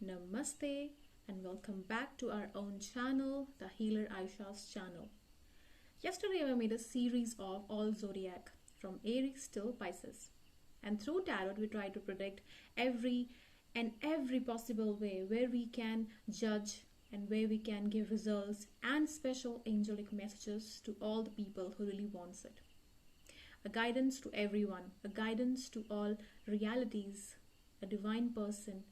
Namaste and welcome back to our own channel, the Healer Aayusha's channel. Yesterday I made a series of all zodiac from Aries till Pisces, and through tarot we try to predict every possible way where we can judge and where we can give results and special angelic messages to all the people who really wants it. A guidance to everyone, a guidance to all realities, a divine person,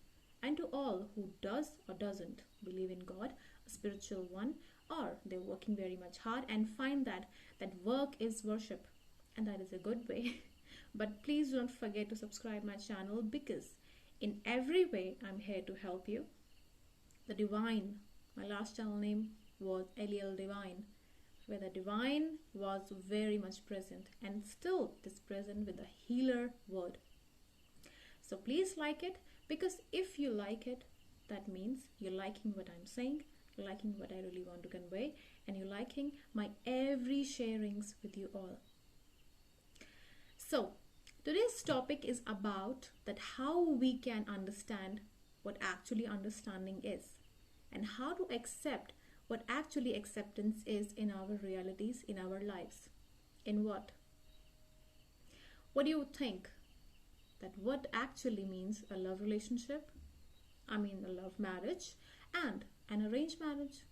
and to all who does or doesn't believe in God, a spiritual one, or they're working very much hard and find that work is worship, and that is a good way. But please don't forget to subscribe my channel, because in every way I'm here to help you. The divine, my last channel name was Eliel Divine, where the divine was very much present and still is present with the healer word. So please like it, because if you like it, that means you're liking what I'm saying, you're liking what I really want to convey, and you're liking my every sharings with you all. So today's topic is about that how we can understand what actually understanding is, and how to accept what actually acceptance is in our realities, in our lives. In what? What do you think? That what actually means a love relationship, a love marriage, and an arranged marriage?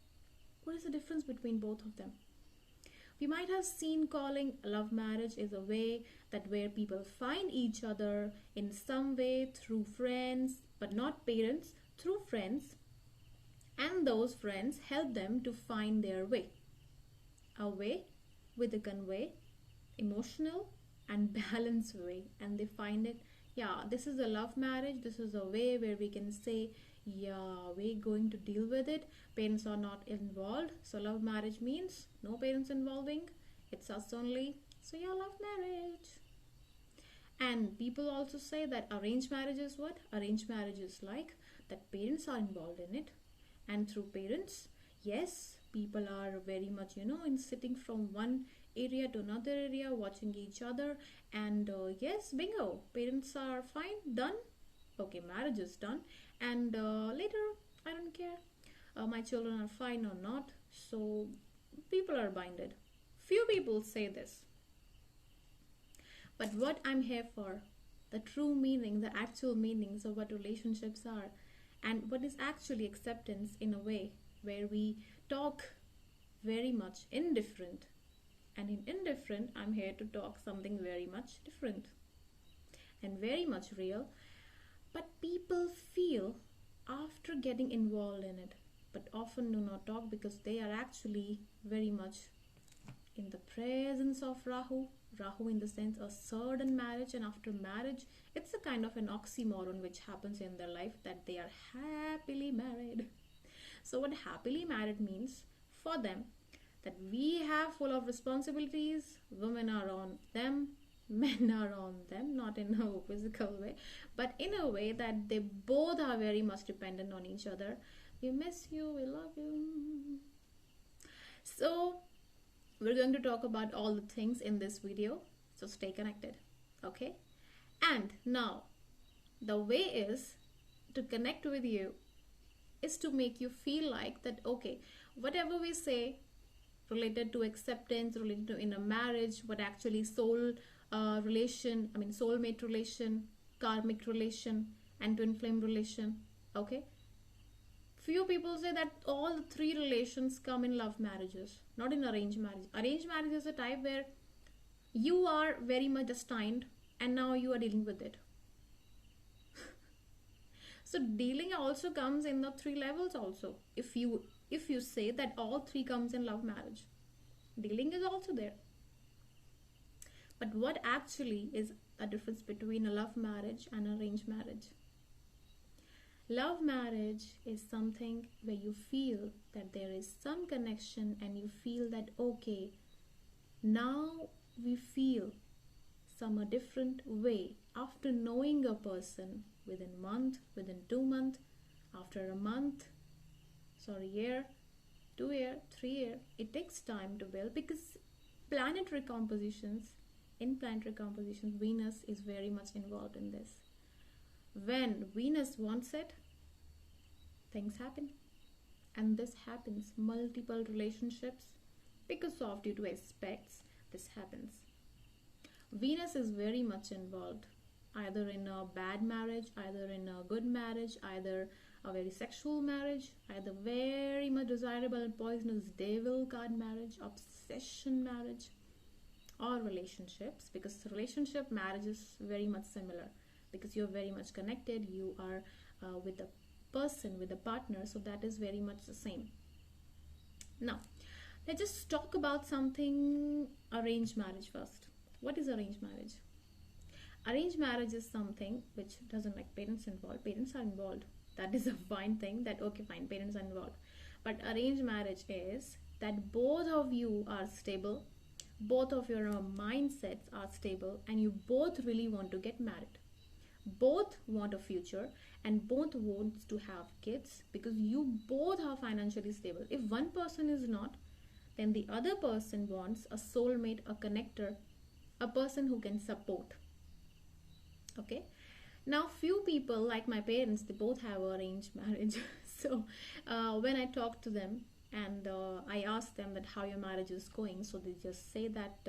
What is the difference between both of them? We might have seen calling a love marriage is a way that where people find each other in some way through friends, but not parents, through friends, and those friends help them to find their way. A way with a convey, emotional and balanced way, and they find it. Yeah, this is a love marriage. This is a way where we can say, yeah, we're going to deal with it. Parents are not involved. So love marriage means no parents involving. It's us only. So yeah, love marriage. And people also say that arranged marriage is what? Arranged marriage is like that parents are involved in it. And through parents, yes, people are very much, in sitting from one area to another area, watching each other, and yes, bingo, parents are fine, done, okay, marriage is done, and later, I don't care, my children are fine or not. So people are binded. Few people say this, but what I'm here for, the true meaning, the actual meanings of what relationships are, and what is actually acceptance, in a way where we talk very much indifferent. And in indifferent, I'm here to talk something very much different and very much real. But people feel after getting involved in it, but often do not talk, because they are actually very much in the presence of Rahu. Rahu in the sense a sudden marriage, and after marriage, it's a kind of an oxymoron which happens in their life, that they are happily married. So what happily married means for them, that we have full of responsibilities, women are on them, men are on them, not in a physical way, but in a way that they both are very much dependent on each other. We miss you, we love you. So we're going to talk about all the things in this video, so stay connected, okay? And now the way is to connect with you is to make you feel like that, okay, whatever we say related to acceptance, related to in a marriage, what actually soulmate relation, karmic relation, and twin flame relation, okay? Few people say that all the three relations come in love marriages, not in arranged marriage. Arranged marriage is a type where you are very much destined and now you are dealing with it. So dealing also comes in the three levels also. If you say that all three comes in love marriage, dealing is also there. But what actually is the difference between a love marriage and arranged marriage? Love marriage is something where you feel that there is some connection, and you feel that, okay, now we feel some a different way after knowing a person within a month, within 2 months, after a month, year, 2 year, 3 year. It takes time to build, because planetary compositions, Venus is very much involved in this. When Venus wants it, things happen. And this happens multiple relationships because of due to aspects. This happens. Venus is very much involved, either in a bad marriage, either in a good marriage, either a very sexual marriage, either very much desirable and poisonous devil card marriage, obsession marriage, or relationships, because relationship marriage is very much similar, because you're very much connected, you are with the person, with the partner, so that is very much the same. Now let's just talk about something arranged marriage first. What is arranged marriage? Arranged marriage is something which doesn't like parents involved. Parents are involved, that is a fine thing, that okay fine, parents are involved. But arranged marriage is that both of you are stable, both of your mindsets are stable, and you both really want to get married, both want a future, and both wants to have kids, because you both are financially stable. If one person is not, then the other person wants a soulmate, a connector, a person who can support. Okay, now few people like my parents, they both have arranged marriage. So when I talk to them and I ask them that how your marriage is going, so they just say that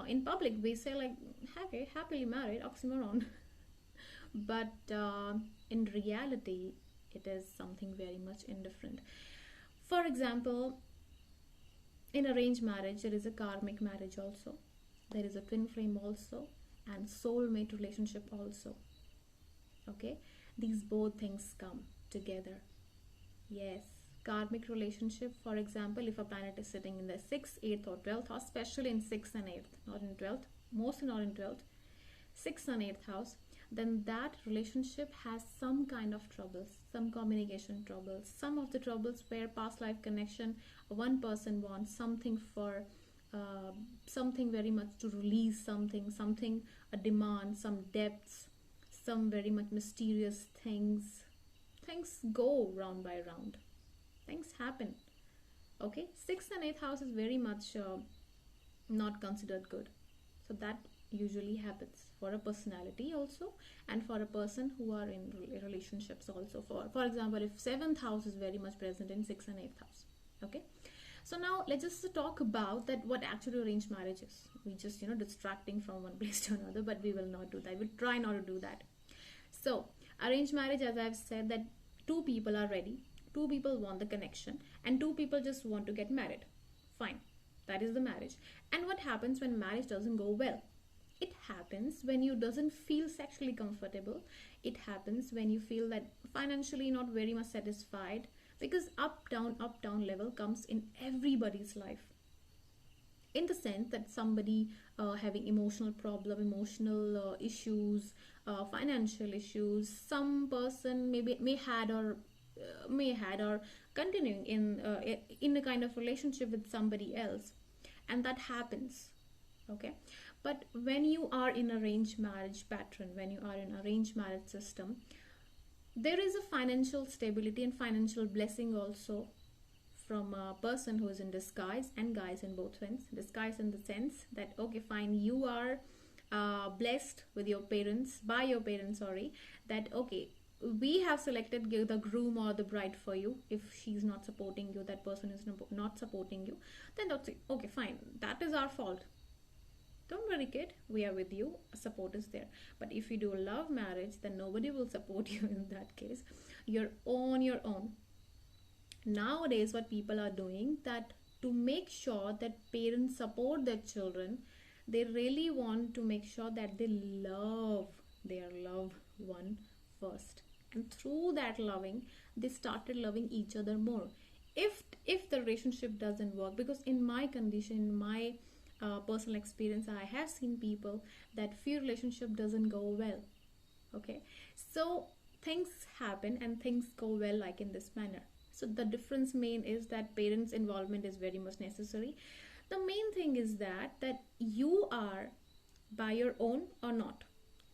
in public we say like, okay, happily married, oxymoron. But in reality it is something very much indifferent. For example, in arranged marriage there is a karmic marriage also, there is a twin flame also, and soulmate relationship also. Okay, these both things come together. Yes, karmic relationship, for example, if a planet is sitting in the 6th, 8th or 12th house, especially in 6th and 8th, not in 12th, mostly not in 12th, 6th and 8th house, then that relationship has some kind of troubles, some communication troubles, some of the troubles where past life connection, one person wants something for something very much to release, something, a demand, some depths, some very much mysterious things go round by round, things happen. Okay, 6th and 8th house is very much not considered good, so that usually happens for a personality also, and for a person who are in relationships also. For example, if 7th house is very much present in 6th and 8th house. Okay, so now let's just talk about that what actually arranged marriage is. We just distracting from one place to another, but we will not do that, we'll try not to do that. So arranged marriage, as I've said, that two people are ready, two people want the connection, and two people just want to get married. Fine, that is the marriage. And what happens when marriage doesn't go well? It happens when you doesn't feel sexually comfortable. It happens when you feel that financially not very much satisfied, because up down level comes in everybody's life, in the sense that somebody having emotional problem, emotional issues, financial issues, some person may had or continuing in a kind of relationship with somebody else, and that happens. Okay, but when you are in arranged marriage pattern, when you are in arranged marriage system, there is a financial stability and financial blessing also from a person who is in disguise, and guys in both ends. Disguise in the sense that okay fine, you are blessed with your parents, by your parents, sorry, that okay, we have selected the groom or the bride for you. If she's not supporting you, that person is not supporting you, then that's it. Okay fine, that is our fault, don't worry kid, we are with you, support is there. But if you do love marriage, then nobody will support you. In that case, you're on your own. Nowadays what people are doing, that to make sure that parents support their children, they really want to make sure that they love their loved one first, and through that loving they started loving each other more. If the relationship doesn't work, because in my condition, in my personal experience, I have seen people that few relationship doesn't go well. Okay, so things happen and things go well like in this manner. So the difference main is that parents involvement is very much necessary. The main thing is that you are by your own or not.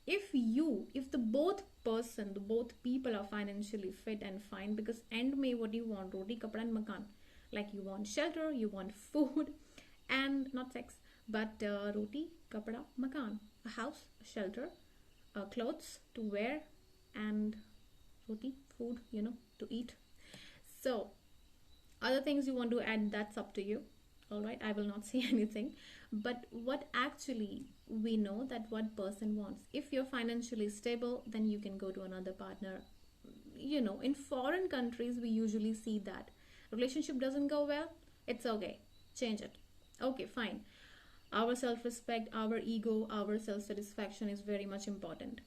If the both people are financially fit and fine, because end may what you want, roti kapda and makan, like you want shelter, you want food, and not sex, but roti kapda makan, a house, a shelter, clothes to wear, and roti, food, to eat. So other things you want to add, that's up to you. All right, I will not say anything. But what actually we know that what person wants. If you're financially stable, then you can go to another partner. In foreign countries, we usually see that relationship doesn't go well, it's okay, change it. Okay, fine. Our self-respect, our ego, our self-satisfaction is very much important,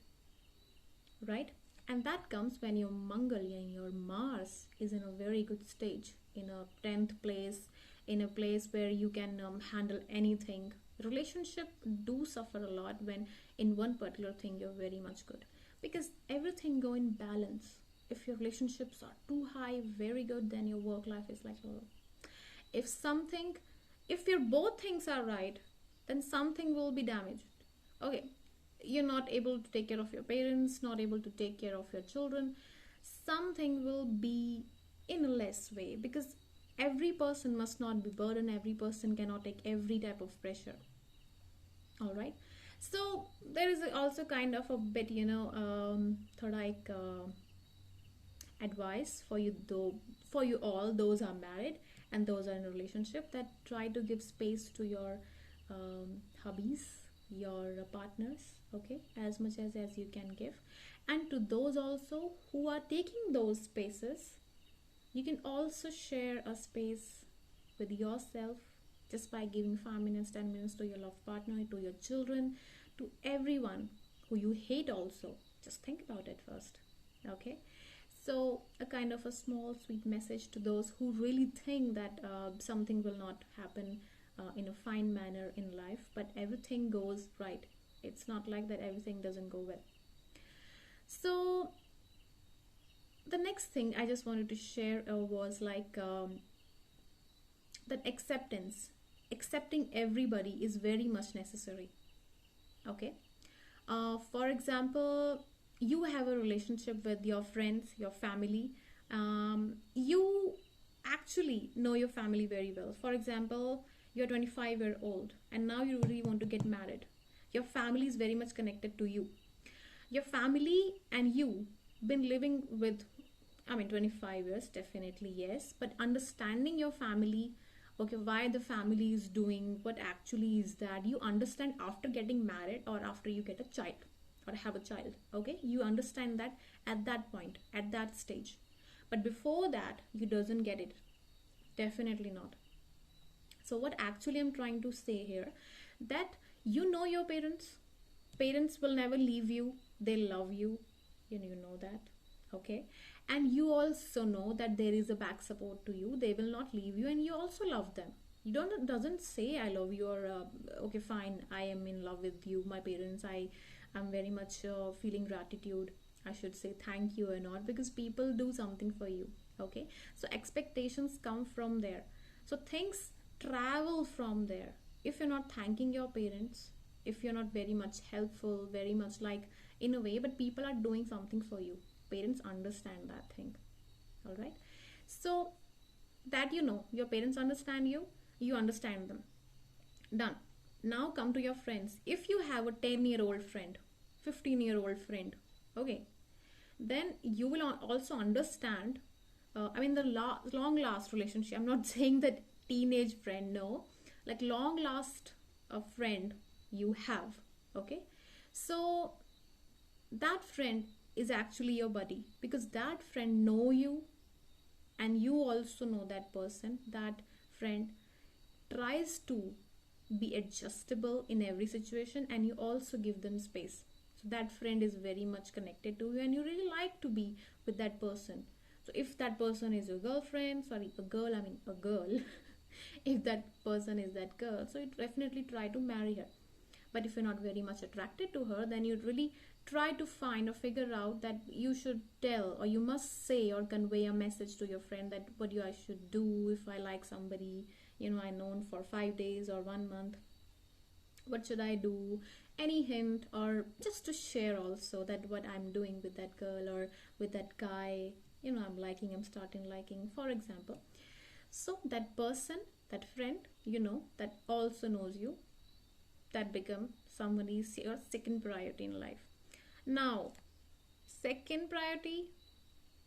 right? And that comes when your Mangalya, your Mars, is in a very good stage, in a 10th place, in a place where you can handle anything. Relationship do suffer a lot when in one particular thing you're very much good, because everything go in balance. If your relationships are too high, very good, then your work life is like, oh. If something, if your both things are right, then something will be damaged. Okay, you're not able to take care of your parents, not able to take care of your children, something will be in a less way, because every person must not be burdened, every person cannot take every type of pressure. All right, so there is also kind of a bit, like advice for you, though, for you all those are married and those are in a relationship, that try to give space to your hubbies, your partners, okay, as much as you can give. And to those also who are taking those spaces, you can also share a space with yourself, just by giving 5 minutes, 10 minutes to your love partner, to your children, to everyone who you hate also. Just think about it first, okay? So a kind of a small sweet message to those who really think that something will not happen in a fine manner in life, but everything goes right. It's not like that everything doesn't go well. So the next thing I just wanted to share was like that accepting everybody is very much necessary. Okay, for example, you have a relationship with your friends, your family. You actually know your family very well. For example, you're 25-year-old and now you really want to get married. Your family is very much connected to you. Your family and you been living with, 25 years, definitely yes, but understanding your family, okay, why the family is doing, what actually is that, you understand after getting married or after you get a child or have a child. Okay, you understand that at that point, at that stage, but before that you doesn't get it, definitely not. So what actually I'm trying to say here, that you know your parents will never leave you, they love you, you know that, okay? And you also know that there is a back support to you, they will not leave you, and you also love them. You don't doesn't say I love you, or okay fine, I am in love with you, my parents, I'm very much feeling gratitude, I should say thank you or not, because people do something for you. Okay, so expectations come from there, so things travel from there. If you're not thanking your parents, if you're not very much helpful, very much like in a way, but people are doing something for you, parents understand that thing. All right, so that your parents understand you, you understand them, done. Now come to your friends. If you have a 10-year-old friend, 15-year-old friend, okay, then you will also understand, the long last relationship, I'm not saying that teenage friend, no, like long last a friend you have. Okay, so that friend is actually your buddy, because that friend know you and you also know that person. That friend tries to be adjustable in every situation, and you also give them space. So that friend is very much connected to you and you really like to be with that person. So if that person is your girlfriend, sorry, a girl, a girl, if that person is that girl, so you definitely try to marry her. But if you're not very much attracted to her, then you'd really try to find or figure out that you should tell, or you must say or convey a message to your friend that what I should do if I like somebody, I known for 5 days or 1 month, what should I do, any hint, or just to share also that what I'm doing with that girl or with that guy, I'm starting liking, for example. So that person, that friend, that also knows you, that become somebody's your second priority in life. Now, second priority,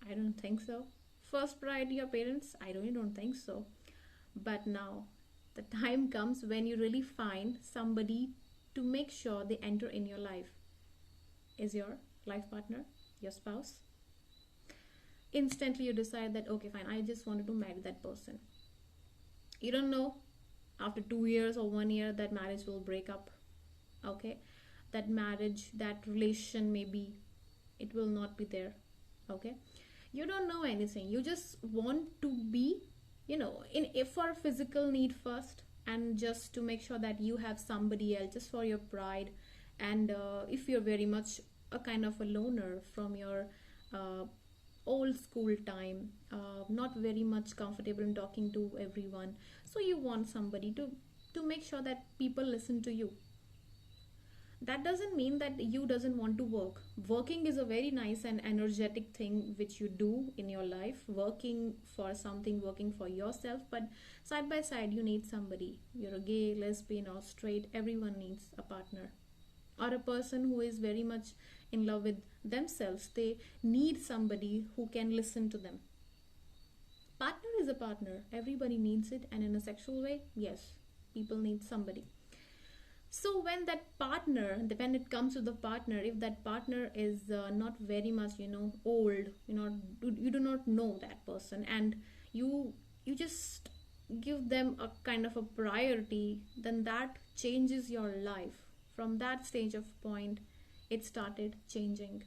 I don't think so. First priority your parents? I really don't think so. But now the time comes when you really find somebody to make sure they enter in your life. Is your life partner, your spouse? Instantly you decide that okay, fine, I just wanted to marry that person. You don't know, after 2 years or 1 year that marriage will break up. Okay, that marriage, that relation, maybe it will not be there. Okay, you don't know anything, you just want to be, in if for physical need first, and just to make sure that you have somebody else just for your pride. And if you're very much a kind of a loner from your uh, old school time, not very much comfortable in talking to everyone, so you want somebody to make sure that people listen to you. That doesn't mean that you doesn't want to work. Working is a very nice and energetic thing which you do in your life, working for something, working for yourself. But side by side you need somebody. You're a gay, lesbian or straight, everyone needs a partner, or a person who is very much in love with themselves. They need somebody who can listen to them. Partner is a partner, everybody needs it. And in a sexual way, yes, people need somebody. So when that partner, when it comes to the partner, if that partner is not very much, old, you do not know that person, and you just give them a kind of a priority, then that changes your life. From that stage of point, it started changing.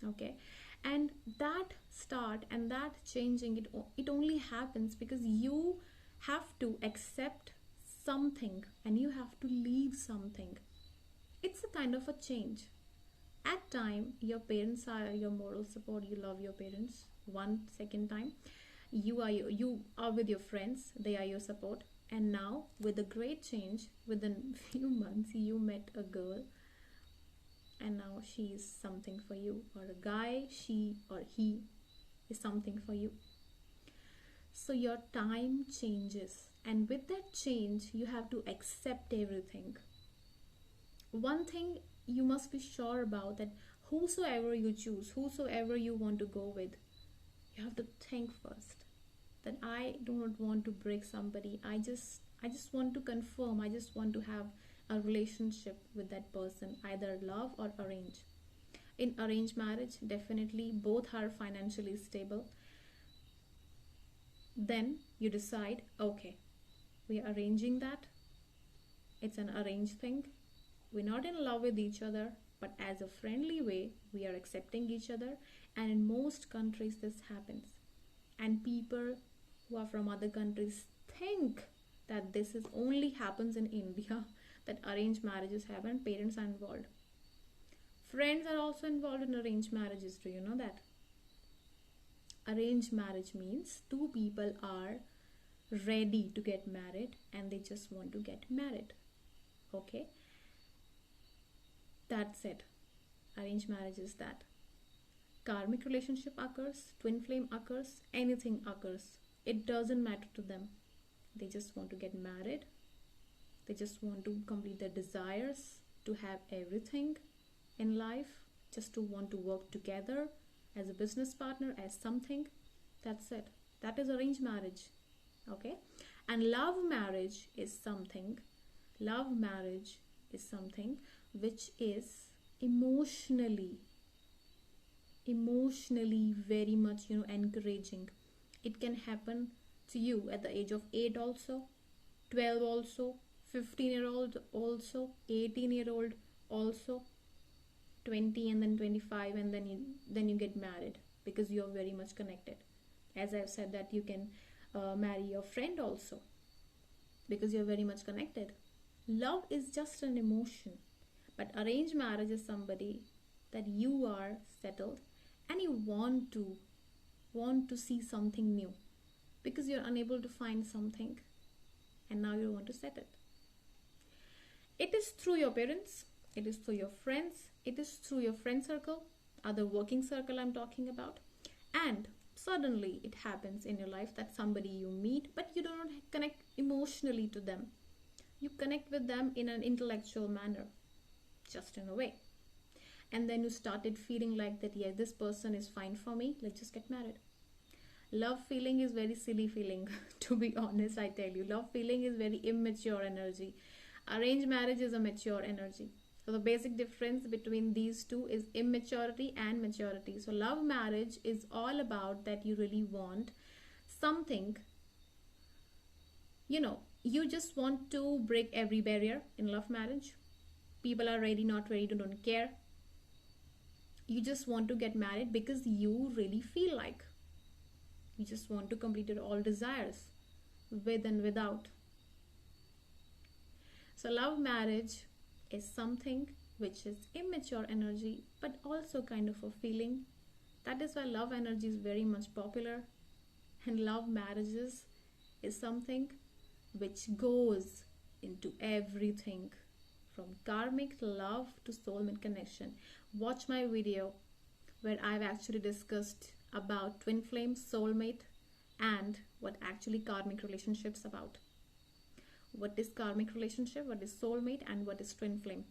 Okay, and that start and that changing, it only happens because you have to accept something and you have to leave something. It's a kind of a change. At time your parents are your moral support, you love your parents. One second time, you are with your friends, they are your support. And now with a great change, within few months you met a girl, and now she is something for you, or a guy, she or he is something for you. So your time changes, and with that change you have to accept everything. One thing you must be sure about, that whosoever you choose, whosoever you want to go with, you have to think first that I do not want to break somebody. I just want to confirm, I just want to have a relationship with that person, either love or arrange. In arranged marriage, definitely both are financially stable. Then you decide, okay, we are arranging that. It's an arranged thing. We're not in love with each other, but as a friendly way, we are accepting each other. And in most countries, this happens. And people who are from other countries think that this is only happens in India, that arranged marriages happen, parents are involved. Friends are also involved in arranged marriages. Do you know that? Arranged marriage means two people are ready to get married and they just want to get married. Okay, that's it. Arranged marriage is that. Karmic relationship occurs, twin flame occurs, anything occurs, it doesn't matter to them. They just want to get married, they just want to complete their desires, to have everything in life, just to want to work together as a business partner, as something. That's it. That is arranged marriage. Okay, and love marriage is something which is emotionally very much, encouraging. It can happen to you at the age of 8 also, 12 also, 15-year-old also, 18-year-old also, 20, and then 25, and then you get married because you are very much connected. As I've said, that you can marry your friend also because you're very much connected. Love is just an emotion, but arranged marriage is somebody that you are settled and you want to see something new because you're unable to find something, and now you want to set it. It is through your parents, it is through your friends, it is through your friend circle, other working circle I'm talking about. And suddenly it happens in your life that somebody you meet, but you do not connect emotionally to them. You connect with them in an intellectual manner, just in a way. and then you started feeling like that, yeah, this person is fine for me, let's just get married. Love feeling is very silly feeling. To be honest, I tell you, love feeling is very immature energy. Arranged marriage is a mature energy. So the basic difference between these two is immaturity and maturity. So love marriage is all about that you really want something, you just want to break every barrier in love marriage. People are ready, not ready, don't care. You just want to get married because you really feel like. You just want to complete your all desires, with and without. So love marriage is something which is immature energy, but also kind of a feeling. That is why love energy is very much popular. And love marriages is something which goes into everything, from karmic love to soulmate connection. Watch my video where I've actually discussed about twin flame, soulmate, and what actually karmic relationships about. What is karmic relationship, what is soulmate, and what is twin flame.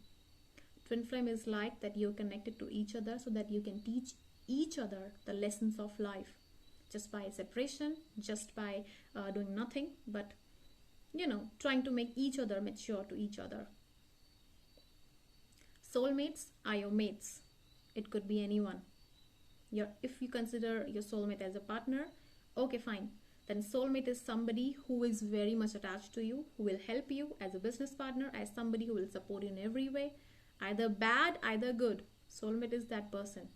Twin flame is like that you're connected to each other so that you can teach each other the lessons of life, just by separation, just by doing nothing, but trying to make each other mature to each other. Soulmates are your mates. It could be anyone. If you consider your soulmate as a partner, okay, fine. Then soulmate is somebody who is very much attached to you, who will help you as a business partner, as somebody who will support you in every way, either bad, either good. Soulmate is that person.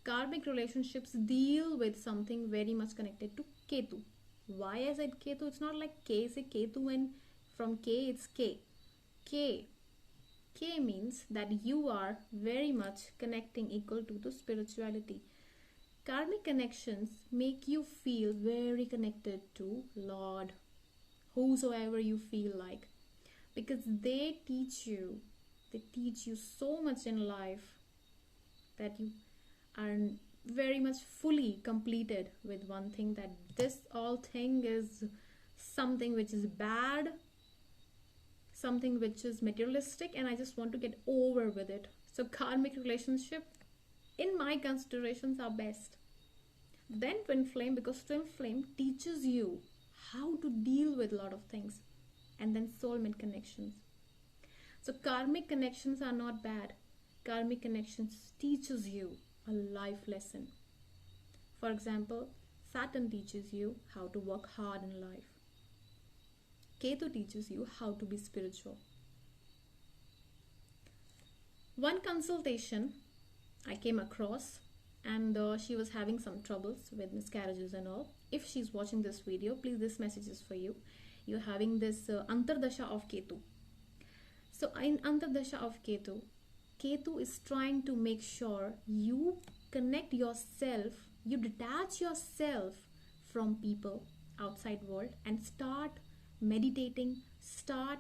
Karmic relationships deal with something very much connected to Ketu. Why I said Ketu? It's not like K, say Ketu, and from K it's K. K means that you are very much connecting equal to the spirituality. Karmic connections make you feel very connected to Lord, whosoever you feel like, because they teach you so much in life that you are very much fully completed with one thing, that this all thing is something which is bad, something which is materialistic, and I just want to get over with it. So karmic relationship, in my considerations, are best. Then twin flame, because twin flame teaches you how to deal with a lot of things. And then soulmate connections. So karmic connections are not bad. Karmic connections teaches you a life lesson. For example, Saturn teaches you how to work hard in life. Ketu teaches you how to be spiritual. One consultation I came across, and she was having some troubles with miscarriages and all. If she's watching this video, please, this message is for you. You're having this Antardasha of Ketu. So in Antardasha of Ketu, Ketu is trying to make sure you connect yourself, you detach yourself from people outside world and start meditating, start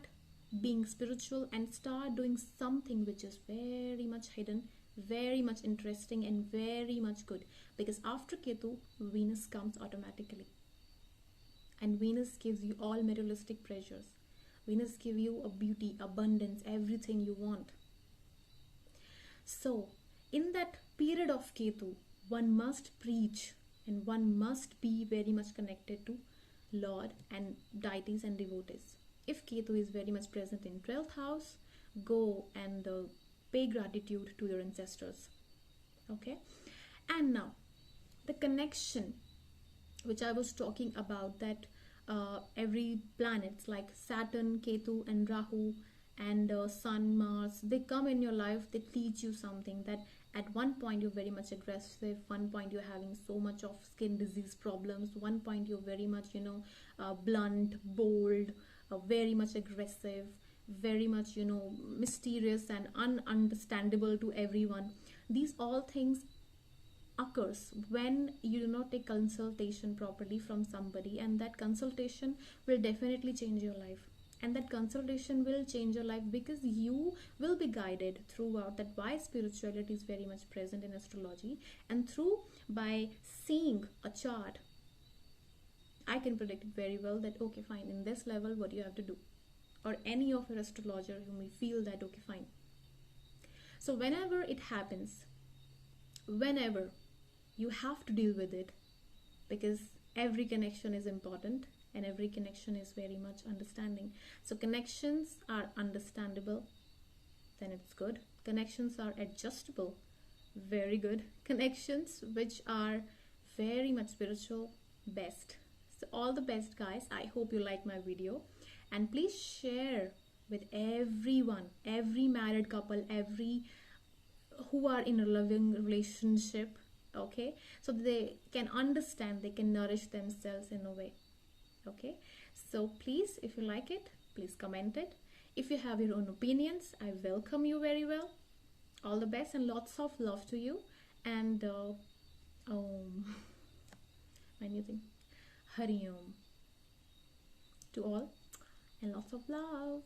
being spiritual, and start doing something which is very much hidden, very much interesting, and very much good. Because after Ketu, Venus comes automatically, and Venus gives you all materialistic pleasures. Venus gives you a beauty, abundance, everything you want. So in that period of Ketu, one must preach and one must be very much connected to Lord and deities and devotees. If Ketu is very much present in 12th house, go and pay gratitude to your ancestors. Okay, and now the connection which I was talking about, that every planets like Saturn, Ketu, and Rahu, and Sun, Mars, they come in your life, they teach you something, that at one point you're very much aggressive, one point you're having so much of skin disease problems, one point you're very much blunt, bold, very much aggressive, very much mysterious and ununderstandable to everyone. These all things occurs when you do not take consultation properly from somebody, and that consultation will definitely change your life. And that consultation will change your life because you will be guided throughout that why spirituality is very much present in astrology, and through by seeing a chart, I can predict it very well that okay fine, in this level what you have to do, or any of your astrologer who may feel that okay fine. So whenever it happens, whenever, you have to deal with it, because every connection is important and every connection is very much understanding. So connections are understandable, then it's good. Connections are adjustable, very good. Connections which are very much spiritual, best. So all the best, guys. I hope you like my video, and please share with everyone, every married couple, every who are in a loving relationship, okay, so they can understand, they can nourish themselves in a way. Okay, so please, if you like it, please comment it. If you have your own opinions, I welcome you very well. All the best and lots of love to you. And my new thing, Hari Om to all, and lots of love.